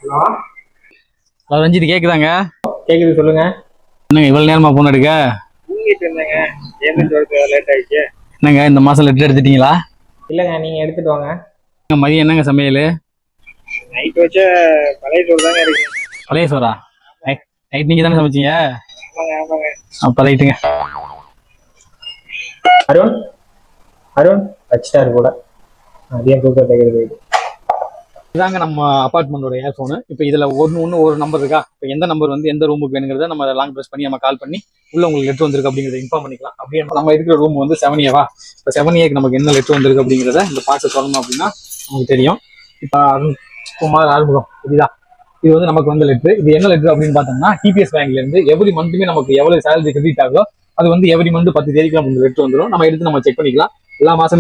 Hello. Hello Ranjith, கேக்குதாங்க? கேக்குது, சொல்லுங்க. என்னங்க இவ்வளவு நேரமா போன் எடுக்க? தூங்கிட்டு இருந்தேங்க. பேமெண்ட் ஒர்க் லேட் ஆயிடுச்சு. என்னங்க இந்த மாசம் லெட்டர் எடுத்துட்டீங்களா? இல்லைங்க, நீங்க எடுத்துட்டு வாங்க. மதியம் என்னங்க சமையல்? நைட் வச்ச பழைய சோறு தாங்க இருக்கு. பழைய சோறா? நைட் நீங்க தானே சமைச்சீங்க? ஆமாங்க ஆமாங்க. அப்ப ரைட்டுங்க. அருண் அருண் வச்சிட்டாரு கூட. அதையும் தூக்கத்தை போயிட்டு. இதாங்க நம்ம அபார்ட்மெண்டோட ஏர்ஃபோனு. இப்போ இதுல ஒன்று ஒரு நம்பர் இருக்கா? இப்போ எந்த நம்பர் வந்து எந்த ரூமுக்கு வேணுங்கிறத நம்ம லாங் ப்ரெஸ் பண்ணி நம்ம கால் பண்ணி உள்ள உங்களுக்கு லெட்டர் வந்திருக்கு அப்படிங்கிறத இன்ஃபார்ம் பண்ணிக்கலாம். அப்படியே நம்ம இருக்கிற ரூம் வந்து 7A. இப்போ 7Aக்கு நமக்கு என்ன லெட்டர் வந்திருக்கு அப்படிங்கிறத இந்த பாக்ஸை சொல்லணும் அப்படின்னா நமக்கு தெரியும். இப்போ அருண்குமார் ஆறுமுகம் இதுதான். இது வந்து நமக்கு வந்து லெட்டர். இது என்ன லெட்டர் அப்படின்னு பார்த்தோம்னா, டிபிஎஸ் பேங்க்ல இருந்து எவ்ரி மந்த்துமே நமக்கு எவ்வளவு சேலரி கிரெடிட் ஆகுதோ அது வந்து எவ்ரி மந்த் 10 தேதிக்கு நமக்கு லெட்டர் வந்துடும். நம்ம எடுத்து நம்ம செக் பண்ணிக்கலாம். எல்லா மாசமே